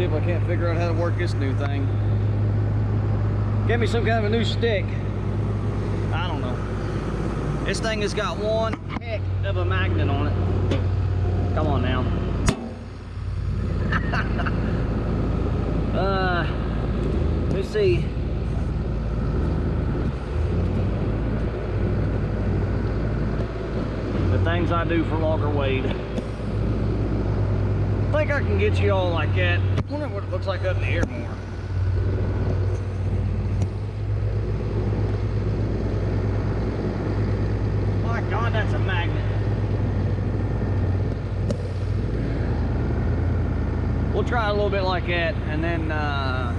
See if I can't figure out how to work this new thing. Get me some kind of a new stick. I don't know. This thing has got one heck of a magnet on it. Come on now. Let's see. The things I do for logger Wade. I think I can get you all like that. I wonder what it looks like up in the air more. My God, that's a magnet. We'll try a little bit like that, and then I'll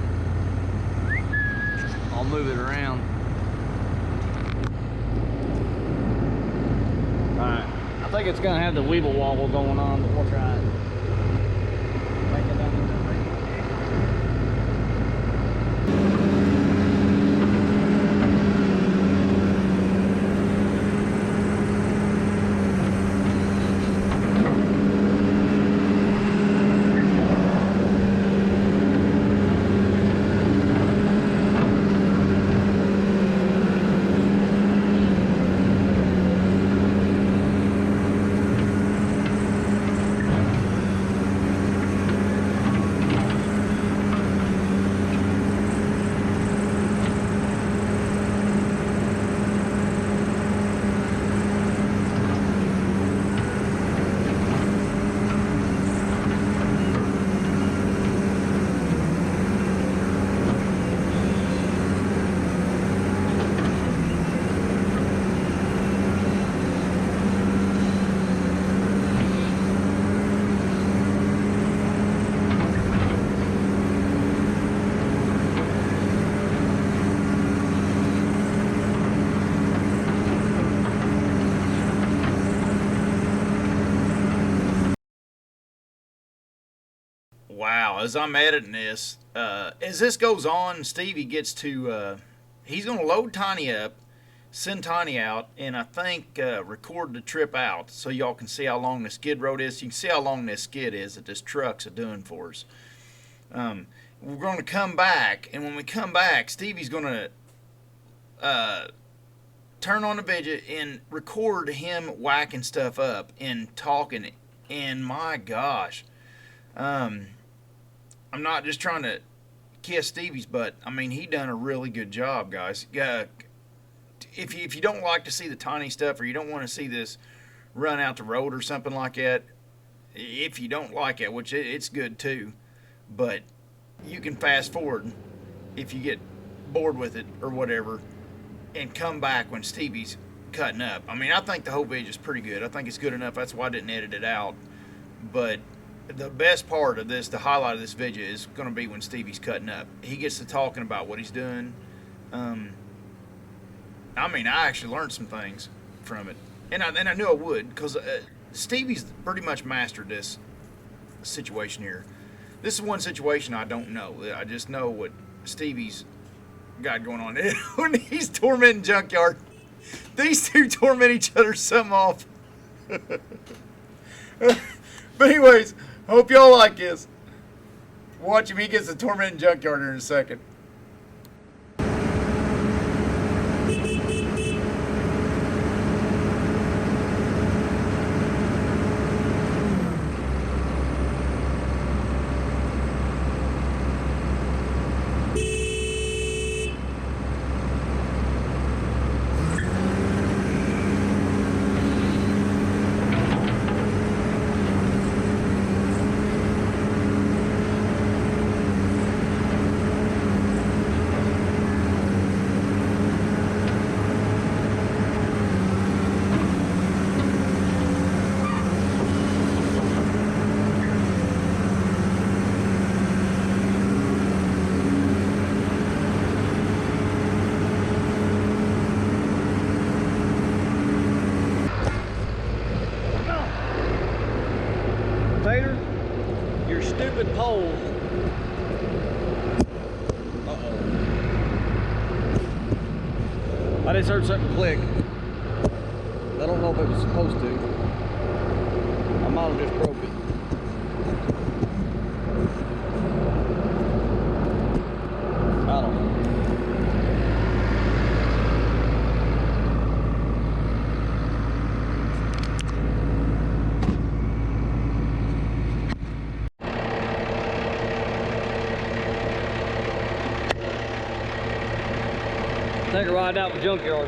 move it around. All right, I think it's gonna have the weeble wobble going on, but we'll try it. Wow, as I'm editing this, as this goes on, Stevie gets to, he's going to load Tiny up, send Tiny out, and I think record the trip out so y'all can see how long the skid road is. You can see how long this skid is that this truck's doing for us. We're going to come back, and when we come back, Stevie's going to turn on the video and record him whacking stuff up and talking, and my gosh, I'm not just trying to kiss Stevie's butt. I mean, he done a really good job, guys. If you don't like to see the tiny stuff, or you don't want to see this run out the road or something like that, if you don't like it, which it's good too, but you can fast forward if you get bored with it or whatever, and come back when Stevie's cutting up. I mean, I think the whole video is pretty good. I think it's good enough. That's why I didn't edit it out. But the best part of this, the highlight of this video, is going to be when Stevie's cutting up. He gets to talking about what he's doing. I mean, I actually learned some things from it, and I knew I would, because Stevie's pretty much mastered this situation here. This is one situation I don't know. I just know what Stevie's got going on. When he's tormenting Junkyard, these two torment each other some off. But anyways, hope y'all like this. Watch him. He gets the tormenting Junkyard here in a second. Tater, your stupid pole. Uh-oh. I just heard something click. I don't know if it was supposed to. I might have just broke it. Take a ride out the junkyard.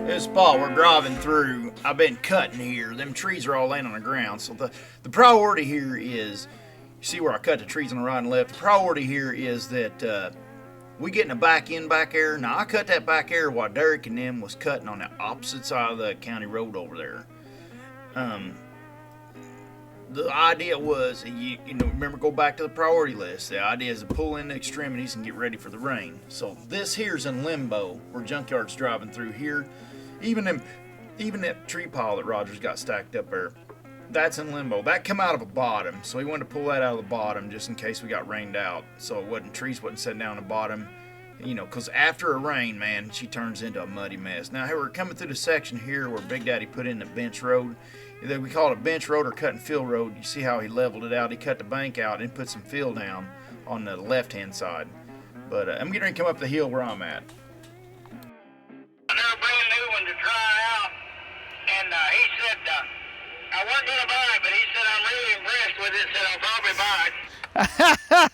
This spot we're driving through, I've been cutting here. Them trees are all laying on the ground. So the priority here is, you see where I cut the trees on the right and left? The priority here is that we getting a back end back there. Now I cut that back there while Derek and them was cutting on the opposite side of the county road over there. The idea was, you know, remember, go back to the priority list. The idea is to pull in the extremities and get ready for the rain. So this here's in limbo where Junkyard's driving through here. Even that tree pile that Roger's got stacked up there, that's in limbo. That come out of a bottom, so we wanted to pull that out of the bottom just in case we got rained out, so trees wasn't sitting down the bottom. You know, because after a rain, man, she turns into a muddy mess. Now, here we're coming through the section here where Big Daddy put in the bench road. Either we call it a bench road or cut and fill road. You see how he leveled it out. He cut the bank out and put some fill down on the left-hand side. But I'm getting ready to come up the hill where I'm at. Another brand new one to try out, and he said, I wasn't going to buy it, but he said, I'm really impressed with it, said I'll probably buy it.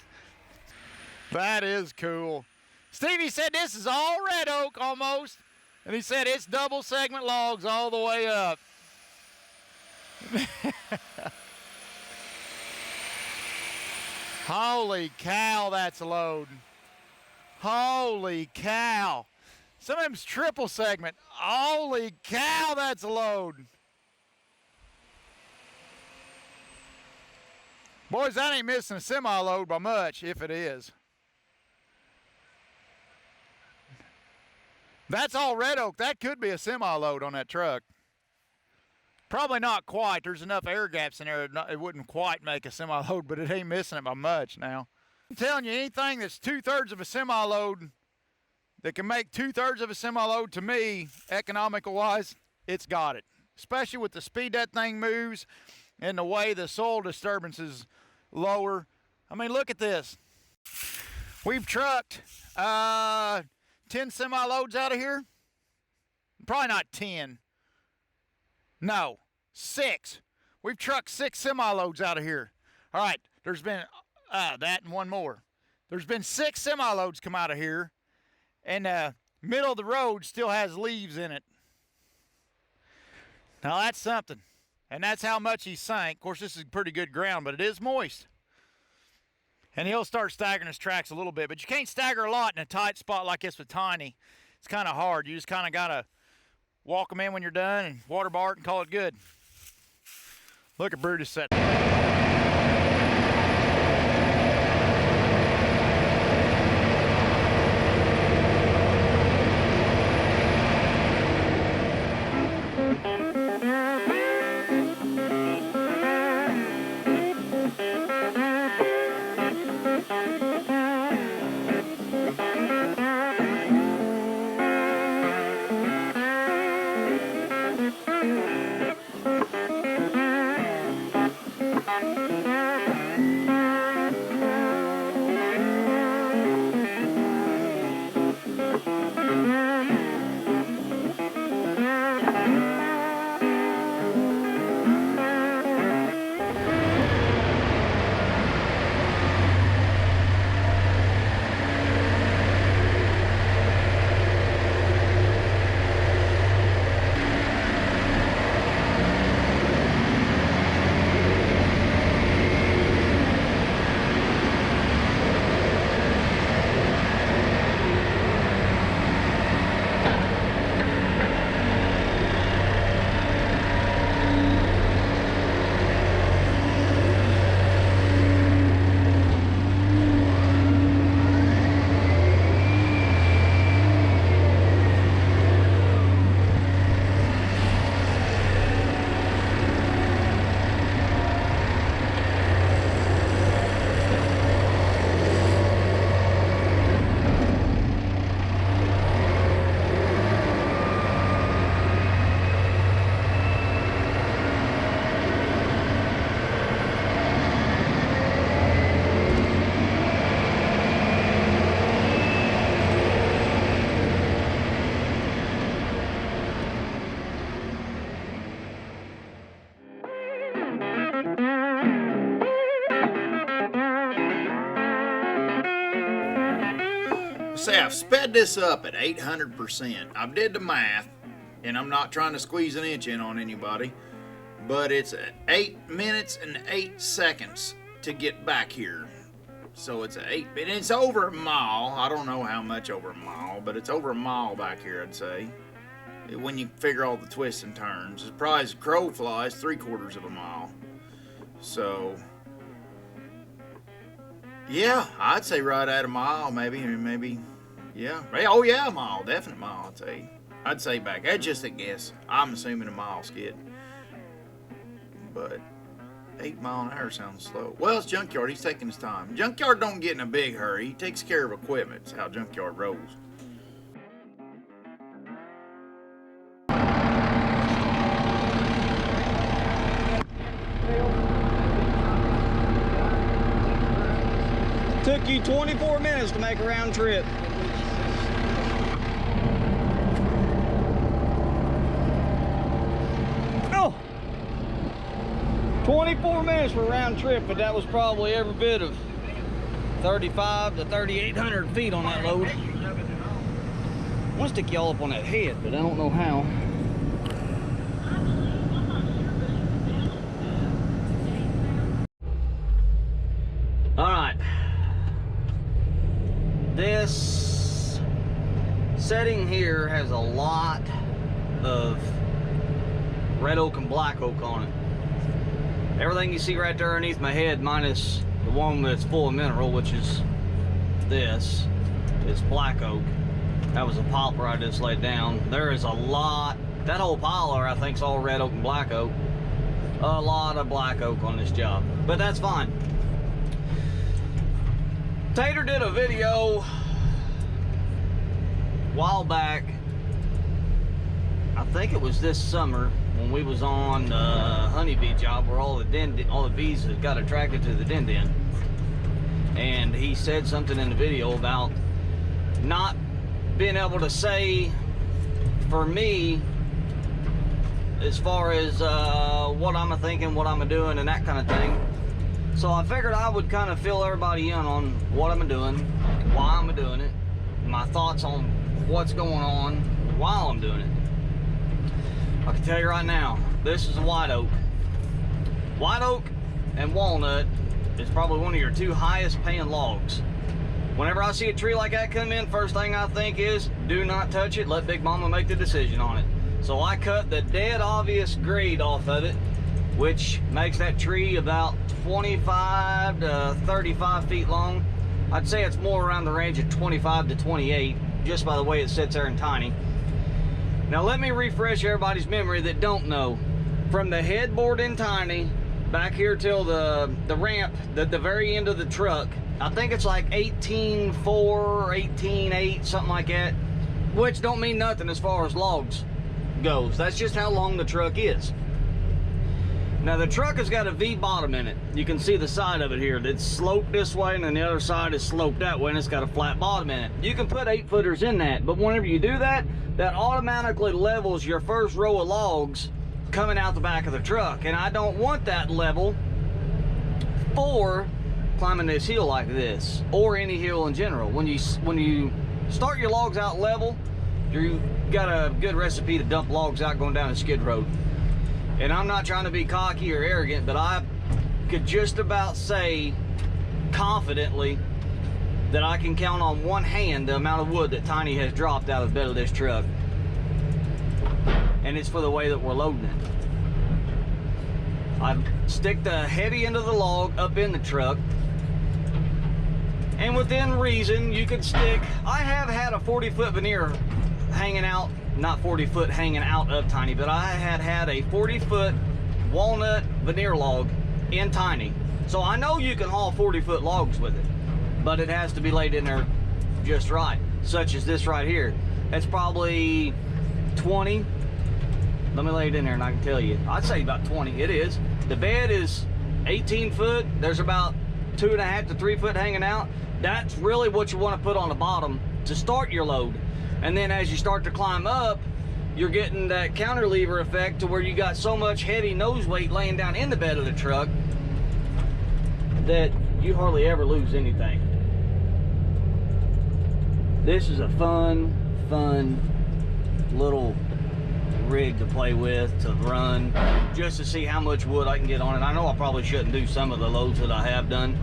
That is cool. Stevie said this is all red oak almost, and he said it's double segment logs all the way up. Holy cow, that's a load. Holy cow. Some of them's triple segment. Holy cow, that's a load. Boys, that ain't missing a semi-load by much, if it is. That's all red oak. That could be a semi-load on that truck. Probably not quite. There's enough air gaps in there it wouldn't quite make a semi-load, but it ain't missing it by much now. I'm telling you, anything that's 2/3 of a semi-load that can make 2/3 of a semi-load, to me, economical-wise, it's got it. Especially with the speed that thing moves and the way the soil disturbance is lower. I mean, look at this. We've trucked 10 semi-loads out of here. Probably not 10. No, 6. We've trucked 6 semi-loads out of here. All right, there's been that and one more. There's been 6 semi-loads come out of here, and middle of the road still has leaves in it. Now that's something, and that's how much he sank. Of course, this is pretty good ground, but it is moist. And he'll start staggering his tracks a little bit, but you can't stagger a lot in a tight spot like this with Tiny. It's kind of hard. You just kind of got to walk them in when you're done and water bar it and call it good. Look at Brutus set. say I've sped this up at 800%. I've did the math, and I'm not trying to squeeze an inch in on anybody, but it's 8 minutes and 8 seconds to get back here. So it's it's over a mile. I don't know how much over a mile, but it's over a mile back here, I'd say. When you figure all the twists and turns. It's probably as crow flies 3/4 of a mile. So, yeah, I'd say right at a mile, maybe, yeah. Oh yeah, a mile, definite mile, I'd say. I'd say back, that's just a guess. I'm assuming a mile, Skid. But 8 mile an hour sounds slow. Well, it's Junkyard. He's taking his time. Junkyard don't get in a big hurry. He takes care of equipment. That's how Junkyard rolls. Took you 24 minutes to make a round trip. Oh! 24 minutes for a round trip, but that was probably every bit of 35 to 3,800 feet on that load. I want to stick y'all up on that head, but I don't know how. All right. This setting here has a lot of red oak and black oak on it. Everything you see right there underneath my head, minus the one that's full of mineral, which is this, is black oak. That was a poplar I just laid down. There is a lot, that whole pile there I think is all red oak and black oak. A lot of black oak on this job, but that's fine. Tater did a video a while back, I think it was this summer, when we was on honeybee job where all the bees had got attracted to the din. And he said something in the video about not being able to say for me as far as what I'm thinking, what I'm doing, and that kind of thing. So I figured I would kind of fill everybody in on what I'm doing, why I'm doing it, my thoughts on what's going on while I'm doing it. I can tell you right now, this is a white oak. White oak and walnut is probably one of your 2 highest paying logs. Whenever I see a tree like that come in, first thing I think is, do not touch it, let Big Mama make the decision on it. So I cut the dead obvious grade off of it, which makes that tree about 25 to 35 feet long. I'd say it's more around the range of 25 to 28, just by the way it sits there in tiny. Now let me refresh everybody's memory that don't know. From the headboard in tiny, back here till the ramp, the very end of the truck, I think it's like 18.4 or 18.8, something like that, which don't mean nothing as far as logs goes. That's just how long the truck is. Now the truck has got a V bottom in it. You can see the side of it here. It's sloped this way and then the other side is sloped that way and it's got a flat bottom in it. You can put 8-footers in that, but whenever you do that, that automatically levels your first row of logs coming out the back of the truck. And I don't want that level for climbing this hill like this, or any hill in general. When you start your logs out level, you got a good recipe to dump logs out going down a skid road. And I'm not trying to be cocky or arrogant, but I could just about say confidently that I can count on one hand the amount of wood that Tiny has dropped out of the bed of this truck. And it's for the way that we're loading it. I stick the heavy end of the log up in the truck, and within reason you could stick, I have had a 40-foot veneer hanging out, not 40 foot hanging out of Tiny, but I had a 40-foot walnut veneer log in Tiny. So I know you can haul 40-foot logs with it, but it has to be laid in there just right, such as this right here. That's probably 20. Let me lay it in there and I can tell you. I'd say about 20. It is. The bed is 18 foot. There's about 2.5 to 3 foot hanging out. That's really what you want to put on the bottom to start your load. And then as you start to climb up, you're getting that counterlever effect to where you got so much heavy nose weight laying down in the bed of the truck that you hardly ever lose anything. This is a fun little rig to play with, to run, just to see how much wood I can get on it. I know I probably shouldn't do some of the loads that I have done.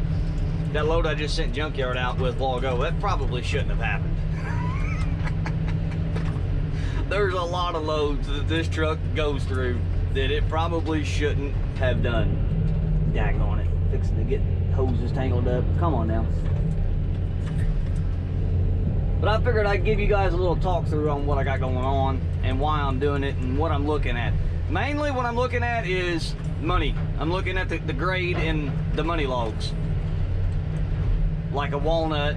That load I just sent Junkyard out with a while ago, that probably shouldn't have happened. There's a lot of loads that this truck goes through that it probably shouldn't have done. Daggone it. Fixing to get hoses tangled up. Come on now. But I figured I'd give you guys a little talk through on what I got going on and why I'm doing it and what I'm looking at. Mainly what I'm looking at is money. I'm looking at the grade in the money logs. Like a walnut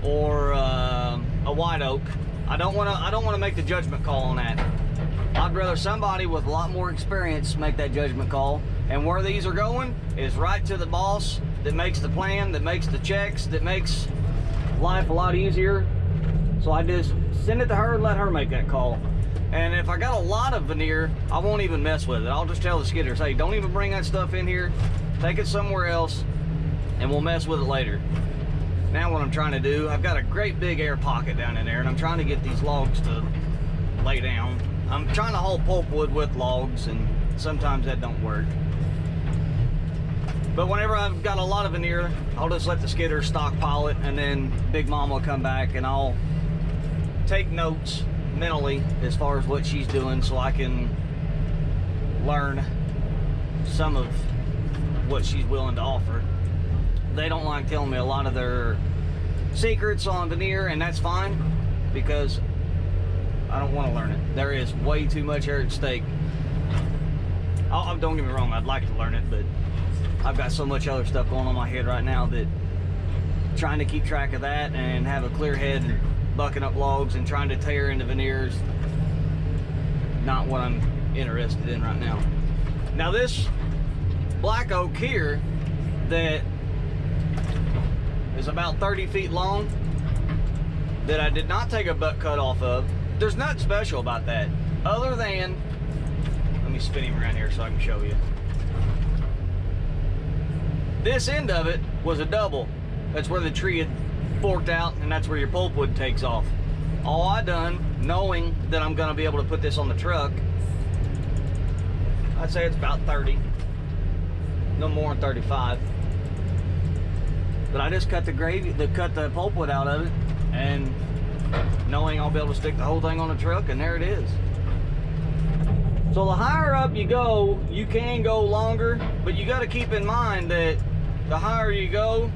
or a white oak. I don't want to make the judgment call on that. I'd rather somebody with a lot more experience make that judgment call. And where these are going is right to the boss that makes the plan, that makes the checks, that makes life a lot easier. So I just send it to her and let her make that call. And if I got a lot of veneer, I won't even mess with it. I'll just tell the skidders, hey, don't even bring that stuff in here. Take it somewhere else and we'll mess with it later. Now what I'm trying to do, I've got a great big air pocket down in there and I'm trying to get these logs to lay down. I'm trying to haul pulpwood with logs and sometimes that don't work. But whenever I've got a lot of veneer, I'll just let the skidder stockpile it and then Big Mom will come back and I'll take notes mentally as far as what she's doing so I can learn some of what she's willing to offer. They don't like telling me a lot of their secrets on veneer, and that's fine because I don't want to learn it. There is way too much here at stake. Don't get me wrong, I'd like to learn it, but I've got so much other stuff going on in my head right now that trying to keep track of that and have a clear head and bucking up logs and trying to tear into veneers, not what I'm interested in right now. Now this black oak here that is about 30 feet long that I did not take a butt cut off of, there's nothing special about that other than, let me spin him around here so I can show you. This end of it was a double. That's where the tree had forked out and that's where your pulpwood takes off. All I done, knowing that I'm gonna be able to put this on the truck, I'd say it's about 30, no more than 35. But I just cut the pulpwood out of it, and knowing I'll be able to stick the whole thing on the truck, and there it is. So the higher up you go, you can go longer, but you got to keep in mind that the higher you go,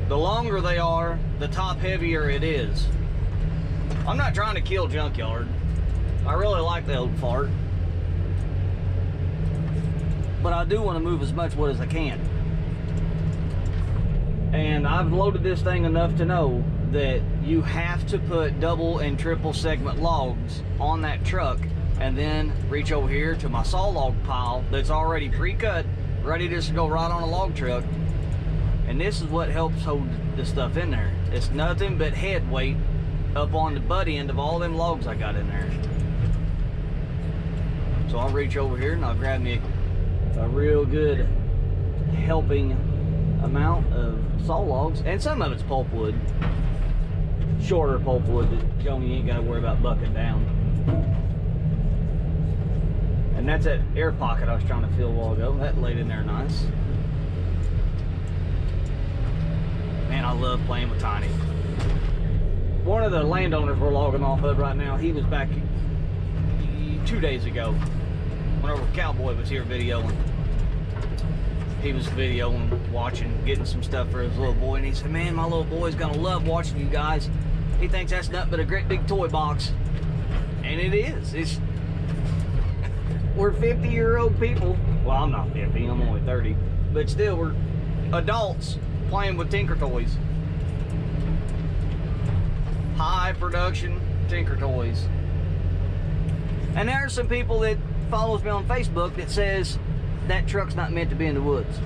the longer they are, the top heavier it is. I'm not trying to kill Junkyard. I really like the old fart. But I do want to move as much wood as I can. And I've loaded this thing enough to know that you have to put double and triple segment logs on that truck and then reach over here to my saw log pile that's already pre-cut, ready just to go right on a log truck. And this is what helps hold this stuff in there. It's nothing but head weight up on the butt end of all them logs I got in there. So I'll reach over here and I'll grab me a real good helping amount of saw logs, and some of it's pulpwood, shorter pulpwood that Joni ain't got to worry about bucking down. And that's that air pocket I was trying to fill a while ago. That laid in there nice. Man, I love playing with tiny. One of the landowners we're logging off of right now, he was back 2 days ago whenever Cowboy was here videoing. He was videoing, watching, getting some stuff for his little boy, and he said, man, my little boy's gonna love watching you guys. He thinks that's nothing but a great big toy box. And it is. We're 50-year-old people. Well, I'm not 50, I'm only 30. But still, we're adults playing with Tinker Toys. High production Tinker Toys. And there are some people that follows me on Facebook that says that truck's not meant to be in the woods.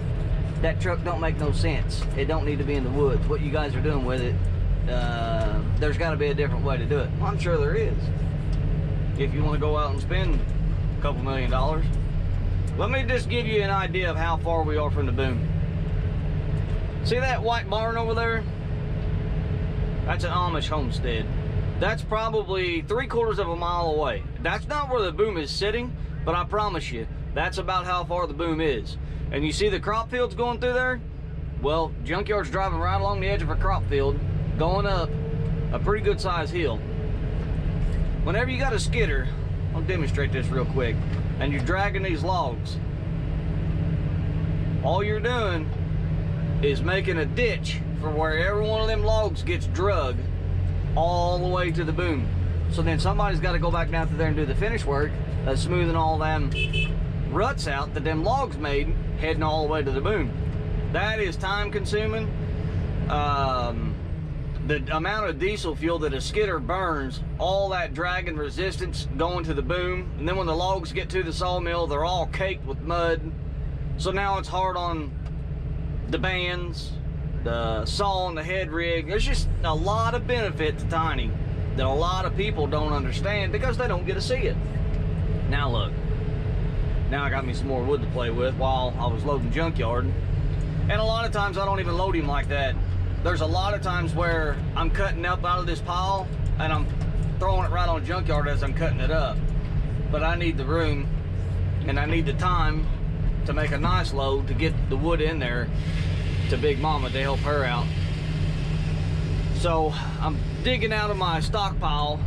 That truck don't make no sense. It don't need to be in the woods. What you guys are doing with it, there's got to be a different way to do it. Well, I'm sure there is. If you want to go out and spend a couple $1 million. Let me just give you an idea of how far we are from the boom. See that white barn over there? That's an Amish homestead. That's probably 3/4 of a mile away. That's not where the boom is sitting, but I promise you, that's about how far the boom is. And you see the crop fields going through there? Well, Junkyard's driving right along the edge of a crop field, going up a pretty good sized hill. Whenever you got a skidder, I'll demonstrate this real quick, and you're dragging these logs, all you're doing is making a ditch for where every one of them logs gets drug all the way to the boom. So then somebody's got to go back down through there and do the finish work of smoothing all them ruts out that them logs made heading all the way to the boom. That is time consuming. The amount of diesel fuel that a skidder burns, all that drag and resistance going to the boom, and then when the logs get to the sawmill, they're all caked with mud. So now it's hard on the bands, the saw and the head rig. There's just a lot of benefit to Tiny that a lot of people don't understand because they don't get to see it. Now look, now I got me some more wood to play with while I was loading Junkyard. And a lot of times I don't even load him like that. There's a lot of times where I'm cutting up out of this pile and I'm throwing it right on Junkyard as I'm cutting it up. But I need the room and I need the time to make a nice load to get the wood in there to Big Mama to help her out. So I'm digging out of my stockpile,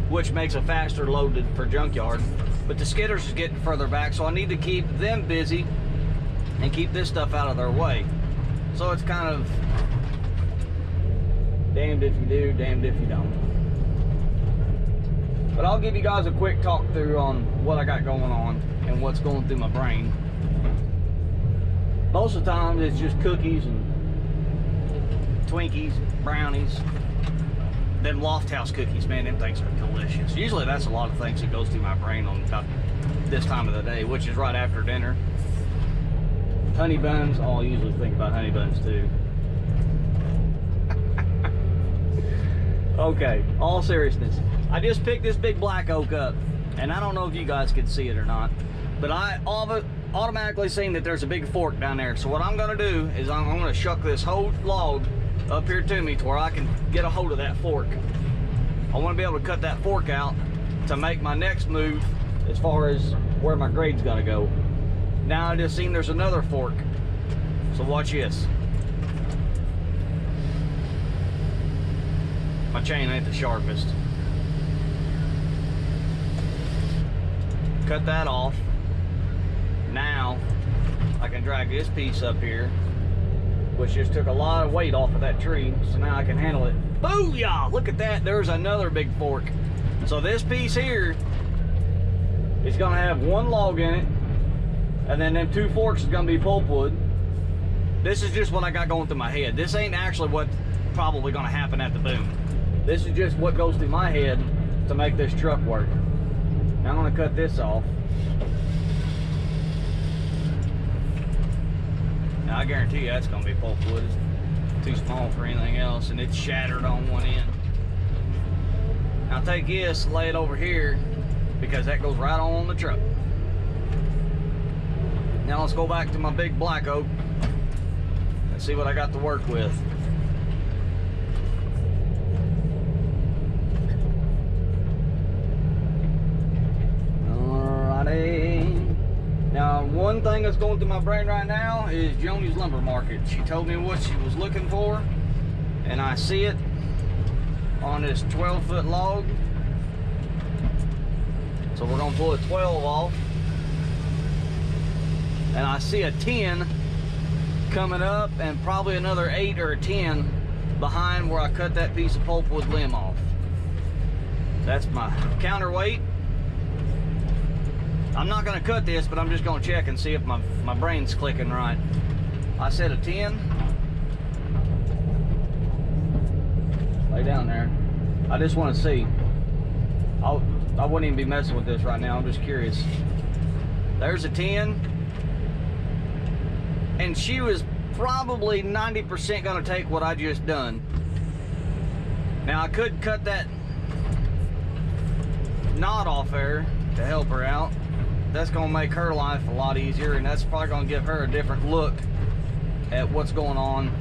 which makes a faster load for Junkyard. But the skidders is getting further back, so I need to keep them busy and keep this stuff out of their way. So it's kind of damned if you do, damned if you don't. But I'll give you guys a quick talk through on what I got going on and what's going through my brain. Most of the time it's just cookies and Twinkies, brownies. Them Loft House cookies, man, them things are delicious. Usually that's a lot of things that goes through my brain on about this time of the day, which is right after dinner. Honey buns, oh, I usually think about honey buns too. Okay, all seriousness. I just picked this big black oak up, and I don't know if you guys can see it or not, but I automatically seen that there's a big fork down there. So what I'm gonna do is I'm gonna shuck this whole log up here to me to where I can get a hold of that fork. I want to be able to cut that fork out to make my next move as far as where my grade's gonna go. Now I just seen there's another fork, so watch this. My chain ain't the sharpest. Cut that off. Now I can drag this piece up here, which just took a lot of weight off of that tree, so now I can handle it. Booyah! Look at that, there's another big fork. So this piece here is gonna have one log in it, and then them two forks is gonna be pulpwood. This is just what I got going through my head. This ain't actually what's probably gonna happen at the boom. This is just what goes through my head to make this truck work. Now I'm gonna cut this off. Now I guarantee you that's gonna be pulpwood. It's too small for anything else, and it's shattered on one end. Now take this, lay it over here, because that goes right on the truck. Now let's go back to my big black oak and see what I got to work with. Alrighty. Now, one thing that's going through my brain right now is Joni's Lumber Market. She told me what she was looking for, and I see it on this 12-foot log. So we're gonna pull a 12 off. And I see a 10 coming up and probably another 8 or a 10 behind where I cut that piece of pulpwood limb off. That's my counterweight. I'm not gonna cut this, but I'm just gonna check and see if my brain's clicking right. I said a 10. Lay down there. I just wanna see. I wouldn't even be messing with this right now, I'm just curious. There's a 10. And she was probably 90% gonna take what I just done. Now I could cut that knot off there to help her out. That's gonna make her life a lot easier, and that's probably gonna give her a different look at what's going on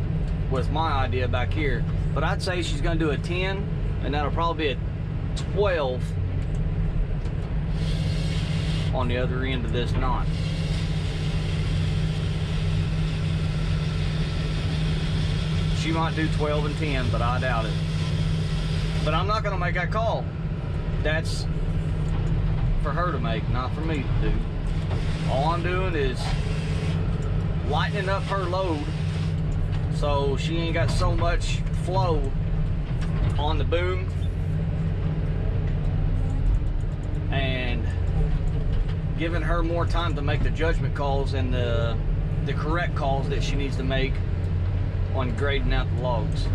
with my idea back here. But I'd say she's gonna do a 10, and that'll probably be a 12 on the other end of this knot. She might do 12 and 10, but I doubt it. But I'm not gonna make that call. That's for her to make, not for me to do. All I'm doing is lightening up her load so she ain't got so much flow on the boom, and giving her more time to make the judgment calls and the correct calls that she needs to make on grading out the logs.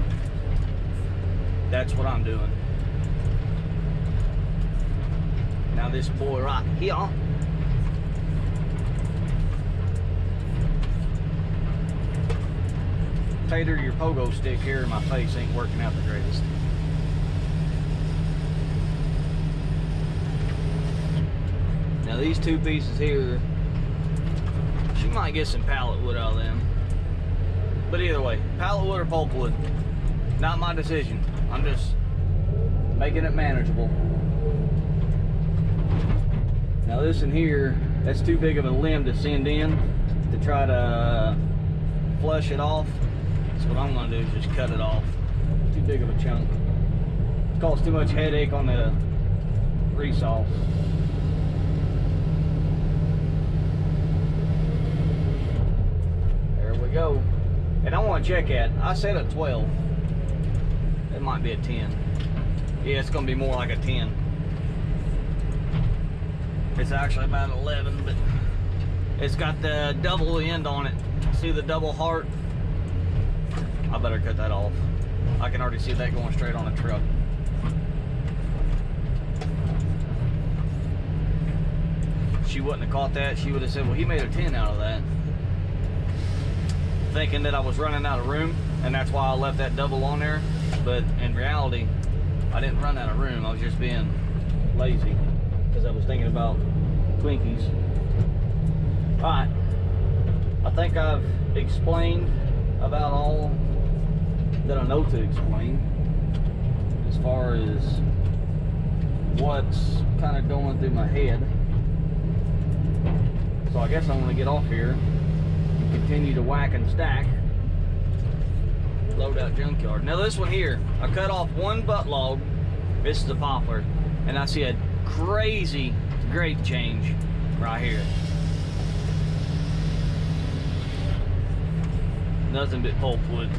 That's what I'm doing. Now this boy right here, Tater, your pogo stick here in my face ain't working out the greatest. Now these two pieces here, she might get some pallet wood out of them. But either way, pallet wood or pulpwood, not my decision. I'm just making it manageable. Now this in here, that's too big of a limb to send in to try to flush it off. So what I'm gonna do is just cut it off. Too big of a chunk. It causes too much headache on the resaw. There we go. And I want to check at, I said a 12. It might be a 10. Yeah, it's gonna be more like a 10. It's actually about 11, but it's got the double end on it. See the double heart? I better cut that off. I can already see that going straight on the truck. She wouldn't have caught that. She would have said, well, he made a 10 out of that. Thinking that I was running out of room, and that's why I left that double on there. But in reality, I didn't run out of room. I was just being lazy because I was thinking about Twinkies. All right, I think I've explained about all that I know to explain as far as what's kind of going through my head. So I guess I'm going to get off here and continue to whack and stack load out junkyard. Now this one here, I cut off one butt log. This is a poplar, and I see a crazy grade change right here. Nothing but pulpwood,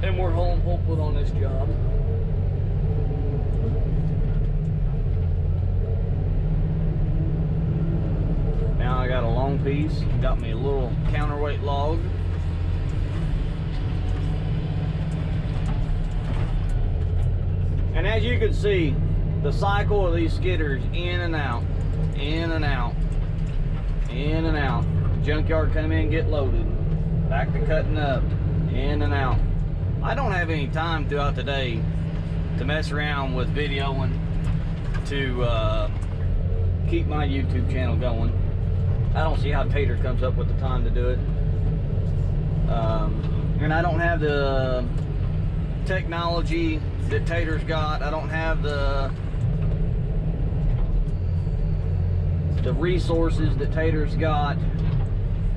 and we're hauling pulpwood on this job. Now I got a long piece, got me a little counterweight log. And as you can see, the cycle of these skidders in and out, in and out, in and out. Junkyard come in, get loaded. Back to cutting up, in and out. I don't have any time throughout the day to mess around with videoing to keep my YouTube channel going. I don't see how Tater comes up with the time to do it. And I don't have the technology that Tater's got. I don't have the resources that Tater's got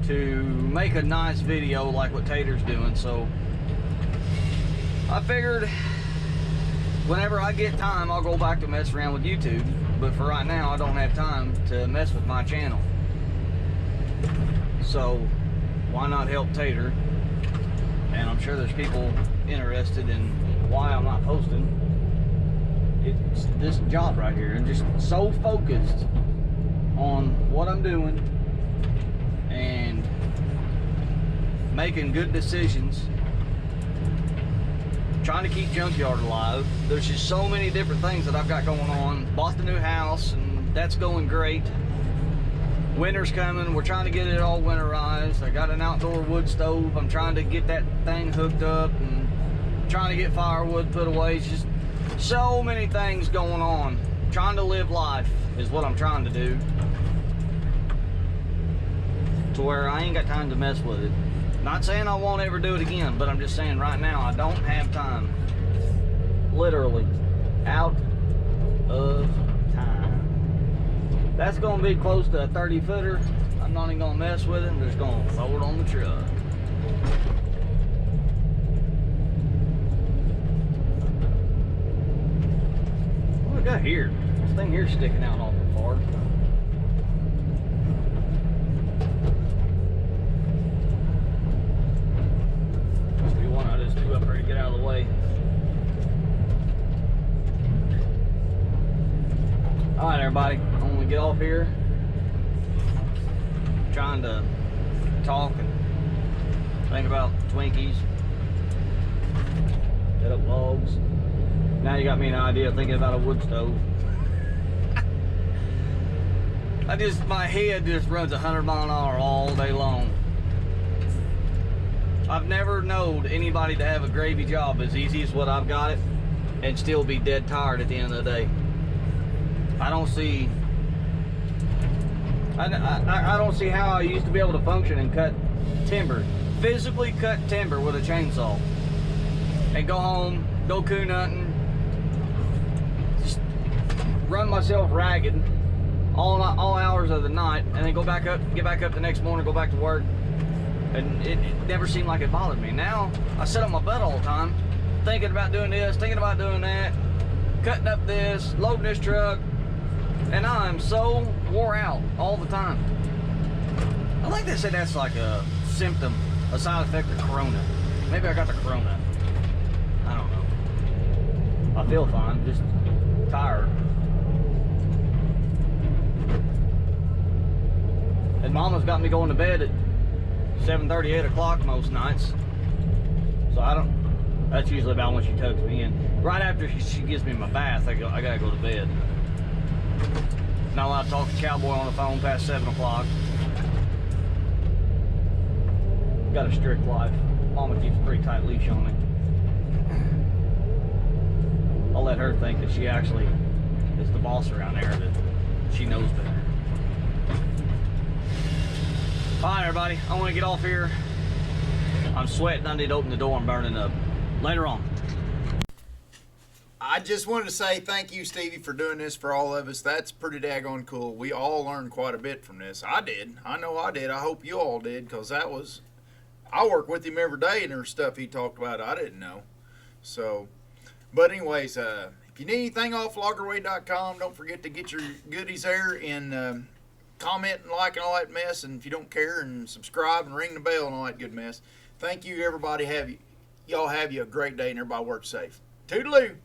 to make a nice video like what Tater's doing. So I figured whenever I get time, I'll go back to mess around with YouTube. But for right now, I don't have time to mess with my channel. So why not help Tater? And I'm sure there's people interested in why I'm not posting. It's this job right here. I'm just so focused on what I'm doing and making good decisions, trying to keep Junkyard alive. There's just so many different things that I've got going on. Bought the new house, and that's going great. Winter's coming, we're trying to get it all winterized. I got an outdoor wood stove. I'm trying to get that thing hooked up and trying to get firewood put away. It's just so many things going on. Trying to live life is what I'm trying to do, to where I ain't got time to mess with it. Not saying I won't ever do it again, but I'm just saying right now I don't have time. Literally out of time. That's gonna be close to a 30 footer. I'm not even gonna mess with it. I'm just gonna throw it on the truck. What do we got here? This thing here's sticking out awful far. Must be one I just threw up there to get out of the way. Alright everybody, I'm gonna get off here. Trying to talk and think about Twinkies. Set up logs. Now you got me an idea of thinking about a wood stove. My head just runs 100 miles an hour all day long. I've never known anybody to have a gravy job as easy as what I've got it and still be dead tired at the end of the day. I don't see how I used to be able to function and cut timber, physically cut timber with a chainsaw, and go home, go coon hunting, just run myself ragged all hours of the night, and then get back up the next morning, go back to work, and it never seemed like it bothered me. Now I sit on my butt all the time, thinking about doing this, thinking about doing that, cutting up this, loading this truck. And I'm so wore out all the time. I think they said that's like a symptom, a side effect of corona. Maybe I got the corona. I don't know. I feel fine, just tired. And Mama's got me going to bed at 7:30, 8 o'clock most nights. So that's usually about when she tucks me in. Right after she gives me my bath, I gotta go to bed. Not allowed to talk to Cowboy on the phone past 7 o'clock. Got a strict life. Mama keeps a pretty tight leash on me. I'll let her think that she actually is the boss around there, that she knows better. Alright everybody, I want to get off here. I'm sweating, I need to open the door, I'm burning up. Later on. I just wanted to say thank you, Stevie, for doing this for all of us. That's pretty daggone cool. We all learned quite a bit from this. I did. I know I did. I hope you all did, because I work with him every day, and there's stuff he talked about I didn't know. So, but anyways, if you need anything off loggerway.com, don't forget to get your goodies there and comment and like and all that mess. And if you don't care, and subscribe and ring the bell and all that good mess. Thank you, everybody. Y'all have you a great day, and everybody work safe. Toodaloo.